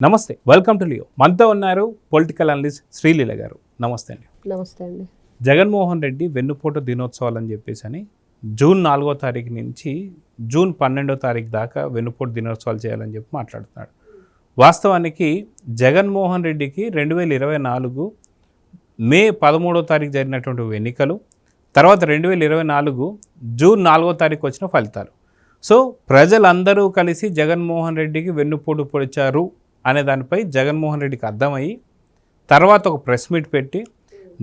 నమస్తే, welcome to Leo. మనతో ఉన్నారు పొలిటికల్ అనలిస్ట్ శ్రీలీల గారు. నమస్తే అండి. నమస్తే అండి. జగన్మోహన్ రెడ్డి వెన్నుపోటు దినోత్సవాలు అని చెప్పేసి జూన్ 4వ తారీఖు నుంచి జూన్ 12వ తారీఖు దాకా వెన్నుపోటు దినోత్సవాలు చేయాలని చెప్పి మాట్లాడుతున్నాడు. వాస్తవానికి జగన్మోహన్ రెడ్డికి 2024 మే 13వ తారీఖు జరిగినటువంటి ఎన్నికలు, తర్వాత 2024 జూన్ 4వ తారీఖు వచ్చిన ఫలితాలు. సో ప్రజలందరూ కలిసి జగన్మోహన్ రెడ్డికి వెన్నుపోటు పొడిచారు అనే దానిపై జగన్మోహన్ రెడ్డికి అర్థమయ్యి తర్వాత ఒక ప్రెస్ మీట్ పెట్టి,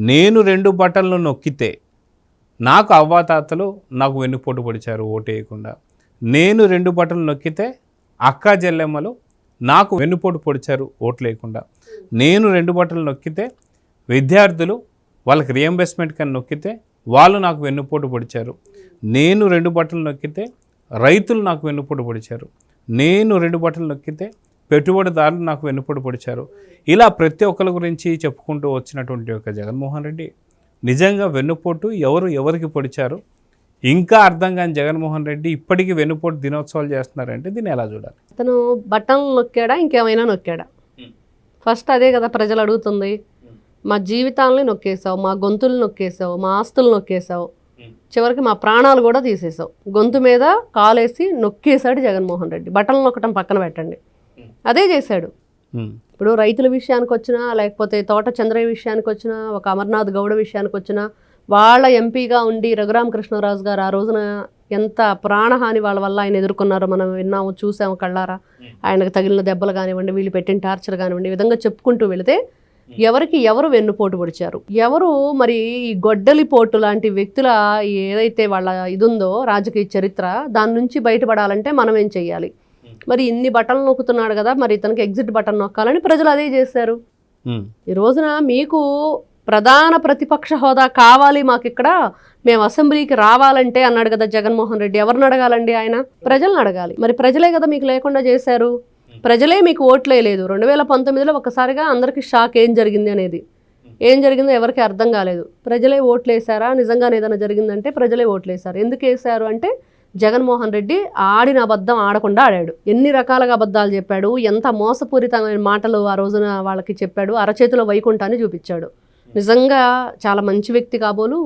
నేను 2 బటన్లు నొక్కితే నాకు అవ్వాతాతలు నాకు వెన్నుపోటు పొడిచారు ఓటేయకుండా, నేను 2 బటన్లు నొక్కితే అక్కా చెల్లెమ్మలు నాకు వెన్నుపోటు పొడిచారు ఓట్లు వేయకుండా, నేను 2 బటన్లు నొక్కితే విద్యార్థులు వాళ్ళకి రియంబర్స్మెంట్ కానీ నొక్కితే వాళ్ళు నాకు వెన్నుపోటు పొడిచారు, నేను 2 బటన్లు నొక్కితే రైతులు నాకు వెన్నుపోటు పొడిచారు, నేను 2 బటన్లు నొక్కితే పెట్టుబడిదారులు నాకు వెన్నుపోటు పొడిచారు. ఇలా ప్రతి ఒక్కరి గురించి చెప్పుకుంటూ వచ్చినటువంటి ఒక జగన్మోహన్ రెడ్డి నిజంగా వెన్నుపోటు ఎవరికి పొడిచారు ఇంకా అర్థం కాని జగన్మోహన్ రెడ్డి ఇప్పటికీ వెన్నుపోటు దినోత్సవాలు చేస్తున్నారంటే దీన్ని ఎలా చూడాలి? అతను బటన్లు నొక్కాడా ఇంకేమైనా నొక్కాడా? ఫస్ట్ అదే కదా ప్రజలు అడుగుతుంది. మా జీవితాలని నొక్కేసావు, మా గొంతులు నొక్కేసావు, మా ఆస్తులు నొక్కేసావు, చివరికి మా ప్రాణాలు కూడా తీసేసావు. గొంతు మీద కాలేసి నొక్కేశాడు జగన్మోహన్ రెడ్డి. బటన్లు నొక్కటం పక్కన పెట్టండి, అదే చేశాడు. ఇప్పుడు రైతుల విషయానికి వచ్చినా, లేకపోతే తోట చంద్రయ్య విషయానికి వచ్చినా, ఒక అమర్నాథ్ గౌడ విషయానికి వచ్చినా, వాళ్ళ ఎంపీగా ఉండి రఘురామకృష్ణరాజు గారు ఆ రోజున ఎంత ప్రాణహాని వాళ్ళ వల్ల ఆయన ఎదుర్కొన్నారో మనం విన్నాము, చూసాము కళ్ళారా. ఆయనకు తగిలిన దెబ్బలు కానివ్వండి, వీళ్ళు పెట్టిన టార్చర్ కానివ్వండి, ఈ విధంగా చెప్పుకుంటూ వెళితే ఎవరికి ఎవరు వెన్నుపోటు పొడిచారు, ఎవరు మరి ఈ గొడ్డలిపోటు లాంటి వ్యక్తుల ఏదైతే వాళ్ళ ఇది ఉందో రాజకీయ చరిత్ర, దాని నుంచి బయటపడాలంటే మనం ఏం చెయ్యాలి? మరి ఇన్ని బటన్లు నొక్కుతున్నాడు కదా, మరి ఇతనికి ఎగ్జిట్ బటన్ నొక్కాలని ప్రజలు అదే చేశారు. ఈ రోజున మీకు ప్రధాన ప్రతిపక్ష హోదా కావాలి మాకు ఇక్కడ, మేము అసెంబ్లీకి రావాలంటే అన్నాడు కదా జగన్మోహన్ రెడ్డి. ఎవరిని అడగాలండి? ఆయన ప్రజలను అడగాలి. మరి ప్రజలే కదా మీకు లేకుండా చేశారు, ప్రజలే మీకు ఓట్లే లేదు. 2019లో ఒక్కసారిగా అందరికీ షాక్, ఏం జరిగింది అనేది. ఏం జరిగిందో ఎవరికి అర్థం కాలేదు. ప్రజలే ఓట్లు వేశారా? నిజంగానే ఏదైనా జరిగిందంటే ప్రజలే ఓట్లు వేశారు. ఎందుకు వేశారు అంటే జగన్మోహన్ రెడ్డి ఆడిన అబద్ధం ఆడకుండా ఆడాడు. ఎన్ని రకాలుగా అబద్ధాలు చెప్పాడు, ఎంత మోసపూరితమైన మాటలు ఆ రోజున వాళ్ళకి చెప్పాడు. అరచేతిలో వైకుంఠాన్ని చూపించాడు. నిజంగా చాలా మంచి వ్యక్తి కాబోలు.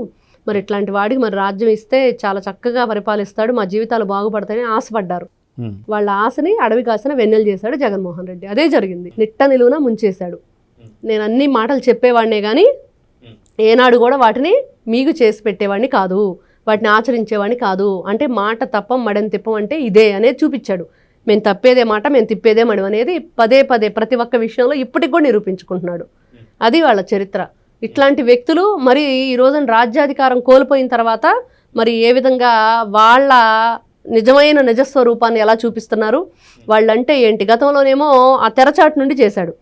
మరి ఇట్లాంటి వాడికి మరి రాజ్యం ఇస్తే చాలా చక్కగా పరిపాలిస్తాడు, మా జీవితాలు బాగుపడతాయని ఆశపడ్డారు. వాళ్ళ ఆశని అడవి కాసిన వెన్నెలు చేశాడు జగన్మోహన్ రెడ్డి. అదే జరిగింది. నిట్ట నిలువున ముంచేశాడు. నేను అన్ని మాటలు చెప్పేవాడినే కానీ ఏనాడు కూడా వాటిని మీకు చేసి పెట్టేవాడిని కాదు, వాటిని ఆచరించేవాడిని కాదు. అంటే మాట తప్పం మడని తిప్పం అంటే ఇదే అనేది చూపించాడు. మేము తప్పేదే మాట, మేము తిప్పేదే మడం అనేది పదే పదే ప్రతి ఒక్క విషయంలో ఇప్పటికి కూడా నిరూపించుకుంటున్నాడు. అది వాళ్ళ చరిత్ర. ఇట్లాంటి వ్యక్తులు మరి ఈ రోజున రాజ్యాధికారం కోల్పోయిన తర్వాత మరి ఏ విధంగా వాళ్ళ నిజమైన నిజస్వరూపాన్ని ఎలా చూపిస్తున్నారు, వాళ్ళంటే ఏంటి. గతంలోనేమో ఆ తెరచాటు నుండి చేశాడు,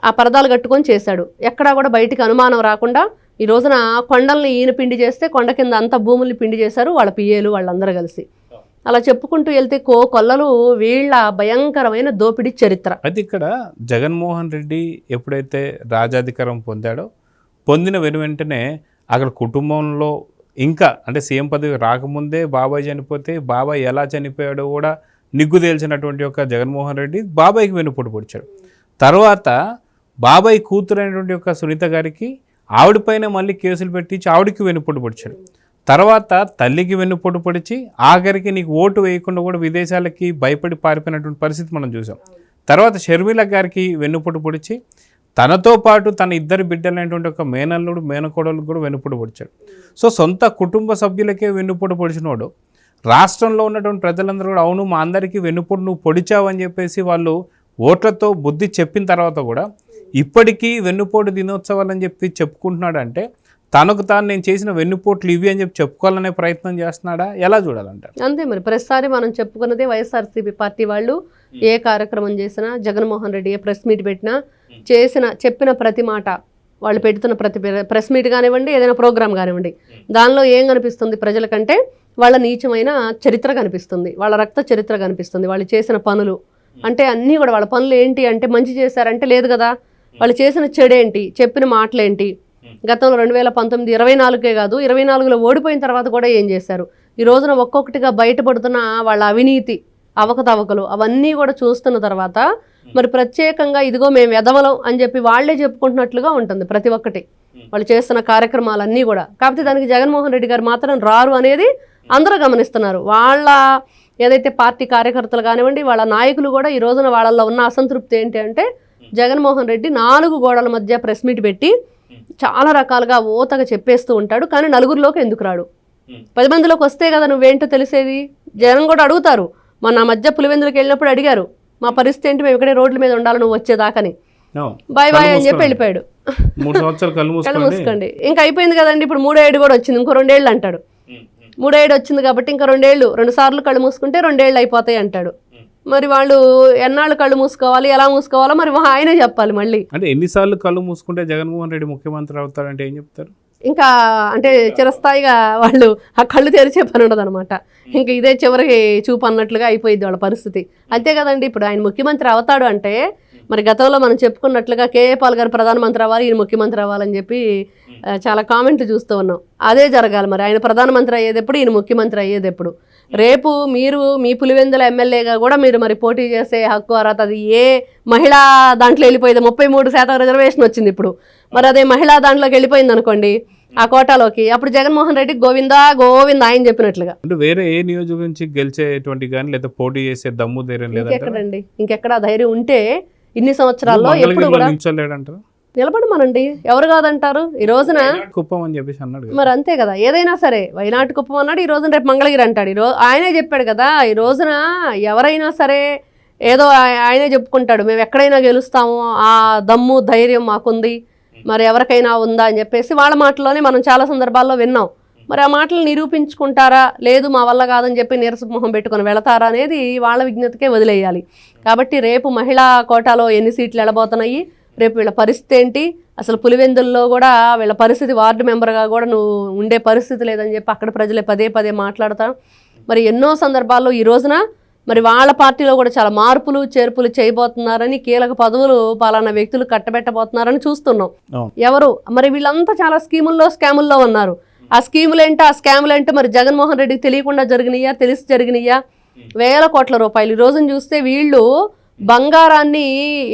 ఆ పరదాలు కట్టుకొని చేశాడు. ఎక్కడా కూడా బయటికి అనుమానం రాకుండా ఈ రోజున కొండల్ని ఈయన పిండి చేస్తే కొండ కింద అంత భూముల్ని పిండి చేశారు వాళ్ళ పిఏలు వాళ్ళందరూ కలిసి. అలా చెప్పుకుంటూ వెళ్తే కొల్లలు వీళ్ళ భయంకరమైన దోపిడీ చరిత్ర. అయితే ఇక్కడ జగన్మోహన్ రెడ్డి ఎప్పుడైతే రాజాధికారం పొందిన వెంటనే అక్కడ కుటుంబంలో ఇంకా అంటే సీఎం పదవి రాకముందే బాబాయ్ చనిపోతే బాబాయ్ ఎలా చనిపోయాడో కూడా నిగ్గు తేల్చినటువంటి ఒక జగన్మోహన్ రెడ్డి బాబాయ్కి వెన్నుపోటు పొడిచాడు. తర్వాత బాబాయ్ కూతురైనటువంటి ఒక సునీత గారికి ఆవిడపైన మళ్ళీ కేసులు పెట్టించి ఆవిడకి వెన్నుపోటు పొడిచాడు. తర్వాత తల్లికి వెన్నుపోటు పొడిచి ఆఖరికి నీకు ఓటు వేయకుండా కూడా విదేశాలకి భయపడి పారిపోయినటువంటి పరిస్థితి మనం చూసాం. తర్వాత షర్మిల గారికి వెన్నుపోటు పొడిచి తనతో పాటు తన 2 బిడ్డలైనటువంటి ఒక మేనల్లుడు మేనకోడలకు కూడా వెన్నుపోటు పొడిచాడు. సో సొంత కుటుంబ సభ్యులకే వెన్నుపోటు పొడిచినోడు రాష్ట్రంలో ఉన్నటువంటి ప్రజలందరూ కూడా అవును మా అందరికీ వెన్నుపోటు నువ్వు పొడిచావు అని చెప్పేసి వాళ్ళు ఓట్లతో బుద్ధి చెప్పిన తర్వాత కూడా ఇప్పటికీ వెన్నుపోటు దినోత్సవాలు అని చెప్పి చెప్పుకుంటున్నాడు. అంటే తనకు తాను నేను చేసిన వెన్నుపోట్లు ఇవి అని చెప్పి చెప్పుకోవాలనే ప్రయత్నం చేస్తున్నాడా? ఎలా చూడాలంటారు? అంతే మరి. ప్రతిసారి మనం చెప్పుకున్నదే వైఎస్ఆర్సీపీ పార్టీ వాళ్ళు ఏ కార్యక్రమం చేసినా, జగన్మోహన్ రెడ్డి ఏ ప్రెస్ మీట్ పెట్టినా, చెప్పిన ప్రతి మాట, వాళ్ళు పెడుతున్న ప్రతి ప్రెస్ మీట్ కానివ్వండి, ఏదైనా ప్రోగ్రామ్ కానివ్వండి, దానిలో ఏం కనిపిస్తుంది ప్రజలకంటే వాళ్ళ నీచమైన చరిత్ర కనిపిస్తుంది, వాళ్ళ రక్త చరిత్ర కనిపిస్తుంది, వాళ్ళు చేసిన పనులు. అంటే అన్నీ కూడా వాళ్ళ పనులు ఏంటి అంటే మంచి చేశారంటే లేదు కదా, వాళ్ళు చేసిన చెడేంటి, చెప్పిన మాటలేంటి. గతంలో 2019 24కే కాదు 24లో ఓడిపోయిన తర్వాత కూడా ఏం చేశారు. ఈ రోజున ఒక్కొక్కటిగా బయటపడుతున్న వాళ్ళ అవినీతి అవకతవకలు అవన్నీ కూడా చూస్తున్న తర్వాత మరి ప్రత్యేకంగా ఇదిగో మేము ఎదవలం అని చెప్పి వాళ్ళే చెప్పుకుంటున్నట్లుగా ఉంటుంది ప్రతి ఒక్కటి వాళ్ళు చేస్తున్న కార్యక్రమాలన్నీ కూడా. కాకపోతే దానికి జగన్మోహన్ రెడ్డి గారు మాత్రం రారు అనేది అందరూ గమనిస్తున్నారు. వాళ్ళ ఏదైతే పార్టీ కార్యకర్తలు కానివ్వండి, వాళ్ళ నాయకులు కూడా ఈ రోజున వాళ్ళల్లో ఉన్న అసంతృప్తి ఏంటి అంటే జగన్మోహన్ రెడ్డి 4 గోడల మధ్య ప్రెస్ మీట్ పెట్టి చాలా రకాలుగా ఓతగా చెప్పేస్తూ ఉంటాడు, కానీ నలుగురిలోకి ఎందుకు రాడు? 10 మందిలోకి వస్తే కదా నువ్వేంటో తెలిసేది. జనం కూడా అడుగుతారు. మొన్న మధ్య పులివెందులకు వెళ్ళినప్పుడు అడిగారు, మా పరిస్థితి ఏంటి, మేము ఇక్కడే రోడ్ల మీద ఉండాలి నువ్వు వచ్చేదాకని. బాయ్ బాయ్ అని చెప్పి వెళ్ళిపోయాడు. 3 సంవత్సరాలు కళ్ళు మూసుకోండి, ఇంకా అయిపోయింది కదండి. ఇప్పుడు 3 ఏడు కూడా వచ్చింది, ఇంకో 2 ఏళ్ళు అంటాడు. 3 ఏడు వచ్చింది కాబట్టి ఇంకా 2 ఏళ్ళు, 2 సార్లు కళ్ళు మూసుకుంటే 2 ఏళ్ళు అయిపోతాయి అంటాడు. మరి వాళ్ళు ఎన్నాళ్ళు కళ్ళు మూసుకోవాలి, ఎలా మూసుకోవాలో మరి ఆయనే చెప్పాలి. మళ్ళీ అంటే ఎన్నిసార్లు కళ్ళు మూసుకుంటే జగన్మోహన్ రెడ్డి ముఖ్యమంత్రి అవుతాడంటే ఏం చెప్తారు? ఇంకా అంటే చిరస్థాయిగా వాళ్ళు ఆ కళ్ళు తెరిచే పని ఉండదు అనమాట. ఇంకా ఇదే చివరికి చూపు అన్నట్లుగా అయిపోయింది వాళ్ళ పరిస్థితి. అంతే కదండి. ఇప్పుడు ఆయన ముఖ్యమంత్రి అవుతాడు అంటే మరి గతంలో మనం చెప్పుకున్నట్లుగా కేఏ పాల్ గారు ప్రధానమంత్రి అవ్వాలి, ఈయన ముఖ్యమంత్రి అవ్వాలని చెప్పి చాలా కామెంట్లు చూస్తూ ఉన్నాం. అదే జరగాలి. మరి ఆయన ప్రధానమంత్రి అయ్యేదెప్పుడు, ఈయన ముఖ్యమంత్రి అయ్యేదెప్పుడు? రేపు మీరు మీ పులివెందుల ఎమ్మెల్యేగా కూడా మీరు మరి పోటీ చేసే హక్కు అర్హత అది ఏ మహిళా దాంట్లో వెళ్ళిపోయింది. 33% రిజర్వేషన్ వచ్చింది ఇప్పుడు. మరి అదే మహిళా దాంట్లోకి వెళ్ళిపోయింది అనుకోండి ఆ కోటాలోకి, అప్పుడు జగన్మోహన్ రెడ్డి గోవిందా గోవింద ఆయన చెప్పినట్లుగా. అంటే వేరే ఏ నియోజకవర్గం నుంచి గెలిచేటువంటి కానీ లేదా పోటీ చేసే దమ్ము ధైర్యం లేదా? ఇంకెక్కడండి, ఇంకెక్కడ ధైర్యం ఉంటే ఇన్ని సంవత్సరాల్లో ఎప్పుడు కూడా నిలబడమనండి. ఎవరు కాదంటారు? ఈ రోజున కుప్పం అని చెప్పేసి అన్నాడు. మరి అంతే కదా, ఏదైనా సరే వైనాటి కుప్పం అన్నాడు, ఈ రోజున రేపు మంగళగిరి అంటాడు. ఆయనే చెప్పాడు కదా, ఈ రోజున ఎవరైనా సరే ఏదో ఆయనే చెప్పుకుంటాడు, మేము ఎక్కడైనా గెలుస్తాము, ఆ దమ్ము ధైర్యం మాకుంది, మరి ఎవరికైనా ఉందా అని చెప్పేసి వాళ్ళ మాటల్లోనే మనం చాలా సందర్భాల్లో విన్నాం. మరి ఆ మాటలు నిరూపించుకుంటారా, లేదు మా వల్ల కాదని చెప్పి నీరసపు మొహం పెట్టుకొని వెళతారా అనేది వాళ్ళ విజ్ఞతకే వదిలేయాలి. కాబట్టి రేపు మహిళా కోటాలో ఎన్ని సీట్లు ఎడబోతున్నాయి, రేపు వీళ్ళ పరిస్థితి ఏంటి, అసలు పులివెందుల్లో కూడా వీళ్ళ పరిస్థితి, వార్డు మెంబర్గా కూడా నువ్వు ఉండే పరిస్థితి లేదని చెప్పి అక్కడ ప్రజలే పదే పదే మాట్లాడతారు. మరి ఎన్నో సందర్భాల్లో ఈ రోజున మరి వాళ్ళ పార్టీలో కూడా చాలా మార్పులు చేర్పులు చేయబోతున్నారని, కీలక పదవులు పలానా వ్యక్తులు కట్టబెట్టబోతున్నారని చూస్తున్నాం. ఎవరు మరి వీళ్ళంతా చాలా స్కాముల్లో ఉన్నారు. ఆ స్కీములు ఏంటో, ఆ స్కాములు ఏంటో మరి జగన్మోహన్ రెడ్డికి తెలియకుండా జరిగినాయా, తెలిసి జరిగినాయా? వేల కోట్ల రూపాయలు. ఈ రోజున చూస్తే వీళ్ళు బంగారాన్ని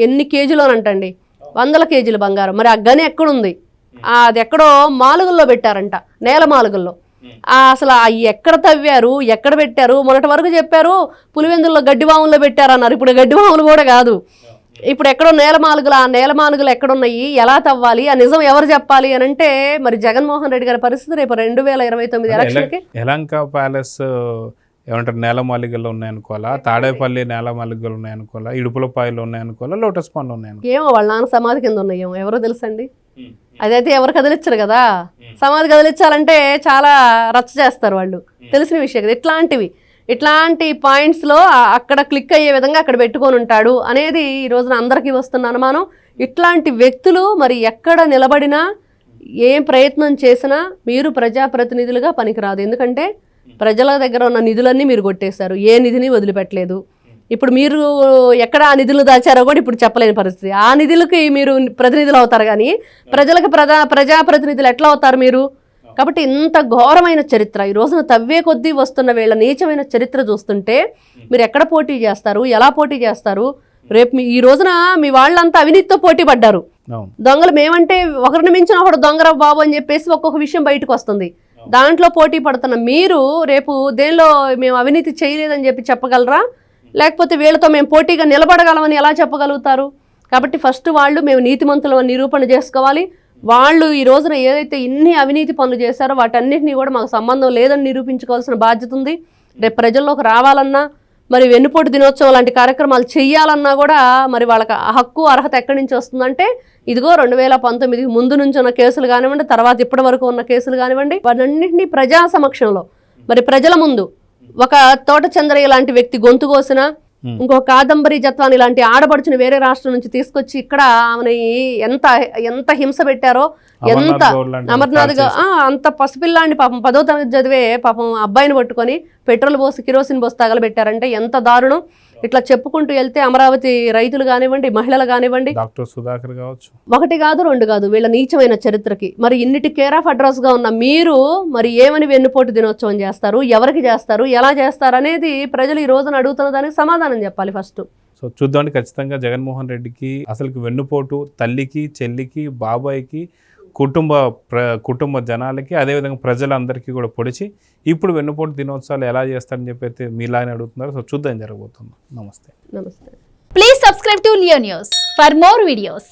ఎన్ని కేజీలోనంటండి, 100 కేజీలు బంగారం. మరి ఆ గని ఎక్కడుంది? అది ఎక్కడో మాలుగుల్లో పెట్టారంట, నేల మాలుగుల్లో. అసలు ఎక్కడ తవ్వారు, ఎక్కడ పెట్టారు? మొన్నటి వరకు చెప్పారు పులివెందుల్లో గడ్డివాముల్లో పెట్టారన్నారు. ఇప్పుడు గడ్డివాములు కూడా కాదు, ఇప్పుడు ఎక్కడో నేలమాలుగులు. ఆ నేలమాలుగులు ఎక్కడున్నాయి, ఎలా తవ్వాలి, ఆ నిజం ఎవరు చెప్పాలి అని అంటే మరి జగన్మోహన్ రెడ్డి గారి పరిస్థితి రేపు 2029 ఎలక్షన్కి యలంక ప్యాలెస్ ఏమంటారు నేలమాలిగల్లో ఉన్నాయనుకోవాలా, తాడేపల్లి నేలమాలిగలు ఉన్నాయనుకోవాలా, ఇడుపులపాయలు ఉన్నాయనుకోవాలా, లోటస్ పాండ్లు ఉన్నాయనుకో, ఏమో వాళ్ళ నాన్న సమాధి కింద ఉన్నాయేమో, ఎవరో తెలుసండి. అదైతే ఎవరు కదిలించరు కదా. సమాధి కదిలించాలంటే చాలా రచ్చ చేస్తారు వాళ్ళు, తెలిసిన విషయం కదా. ఇట్లాంటి పాయింట్స్లో అక్కడ క్లిక్ అయ్యే విధంగా అక్కడ పెట్టుకొని ఉంటాడు అనేది ఈ రోజున అందరికీ వస్తున్న అనుమానం. ఇట్లాంటి వ్యక్తులు మరి ఎక్కడ నిలబడినా, ఏం ప్రయత్నం చేసినా మీరు ప్రజాప్రతినిధులుగా పనికిరాదు. ఎందుకంటే ప్రజల దగ్గర ఉన్న నిధులన్నీ మీరు కొట్టేశారు, ఏ నిధిని వదిలిపెట్టలేదు. ఇప్పుడు మీరు ఎక్కడ ఆ నిధులు దాచారో కూడా ఇప్పుడు చెప్పలేని పరిస్థితి. ఆ నిధులకి మీరు ప్రతినిధులు అవుతారు, కానీ ప్రజలకు ప్రజాప్రతినిధులు ఎట్లా అవుతారు మీరు? కాబట్టి ఇంత ఘోరమైన చరిత్ర ఈ రోజున తవ్వే కొద్దీ వస్తున్న వీళ్ళ నీచమైన చరిత్ర చూస్తుంటే మీరు ఎక్కడ పోటీ చేస్తారు, ఎలా పోటీ చేస్తారు? రేపు ఈ రోజున మీ వాళ్ళంతా అవినీతితో పోటీ పడ్డారు. దొంగలు మేమంటే ఒకరిని మించిన ఒకడు దొంగర బాబు అని చెప్పేసి ఒక్కొక్క విషయం బయటకు వస్తుంది. దాంట్లో పోటీ పడుతున్న మీరు రేపు దేనిలో మేము అవినీతి చేయలేదని చెప్పి చెప్పగలరా? లేకపోతే వీళ్ళతో మేము పోటీగా నిలబడగలమని ఎలా చెప్పగలుగుతారు? కాబట్టి ఫస్ట్ వాళ్ళు మేము నీతిమంతులు నిరూపణ చేసుకోవాలి. వాళ్ళు ఈ రోజున ఏదైతే ఇన్ని అవినీతి పనులు చేశారో వాటన్నిటినీ కూడా మాకు సంబంధం లేదని నిరూపించుకోవాల్సిన బాధ్యత ఉంది. రేపు ప్రజల్లోకి రావాలన్నా, మరి వెన్నుపోటు దినోత్సవం లాంటి కార్యక్రమాలు చేయాలన్నా కూడా మరి వాళ్ళకి హక్కు అర్హత ఎక్కడి నుంచి వస్తుందంటే ఇదిగో 2019 ముందు నుంచి ఉన్న కేసులు కానివ్వండి, తర్వాత ఇప్పటి వరకు ఉన్న కేసులు కానివ్వండి, వాటన్నింటినీ ప్రజా సమక్షంలో మరి ప్రజల ముందు ఒక తోట చంద్రయ్య లాంటి వ్యక్తి గొంతు కోసిన, ఇంకో కాదంబరి జత్వాని లాంటి ఆడపడుచుని వేరే రాష్ట్రం నుంచి తీసుకొచ్చి ఇక్కడ ఆమెని ఎంత హింస పెట్టారో, ఎంత అమర్నాథ్ అంత పసిపిల్లాంటి పాపం 10వ తరగతి చదివే పాపం అబ్బాయిని పట్టుకొని పెట్రోల్ పోసి కిరోసిన్ పోసి తగలబెట్టారంటే ఎంత దారుణం. ఇట్లా చెప్పుకుంటూ వెళ్తే అమరావతి రైతులు కానివ్వండి, మహిళలు కానివ్వండి, డాక్టర్ సుధాకర్ కావచ్చు, 1 కాదు 2 కాదు వీళ్ళ నీచమైన చరిత్రకి మరి ఇన్నిటి కేర్ ఆఫ్ అడ్రస్ గా ఉన్న మీరు మరి ఏమని వెన్నుపోటు దినోత్సవం చేస్తారు, ఎవరికి చేస్తారు, ఎలా చేస్తారు అనేది ప్రజలు ఈ రోజున అడుగుతున్న దానికి సమాధానం చెప్పాలి ఫస్ట్. సో చూద్దామండి, ఖచ్చితంగా జగన్మోహన్ రెడ్డికి అసలుకి వెన్నుపోటు తల్లికి, చెల్లికి, బాబాయ్కి, కుటుంబ జనాలకి, అదేవిధంగా ప్రజలందరికీ కూడా పొడిచి ఇప్పుడు వెన్నుపోటు దినోత్సవాలు ఎలా చేస్తారని చెప్పి అయితే మీలానే అడుగుతున్నారు. సో చూద్దాం జరగబోతుంది. నమస్తే. నమస్తే. Please subscribe to Leo News for more videos.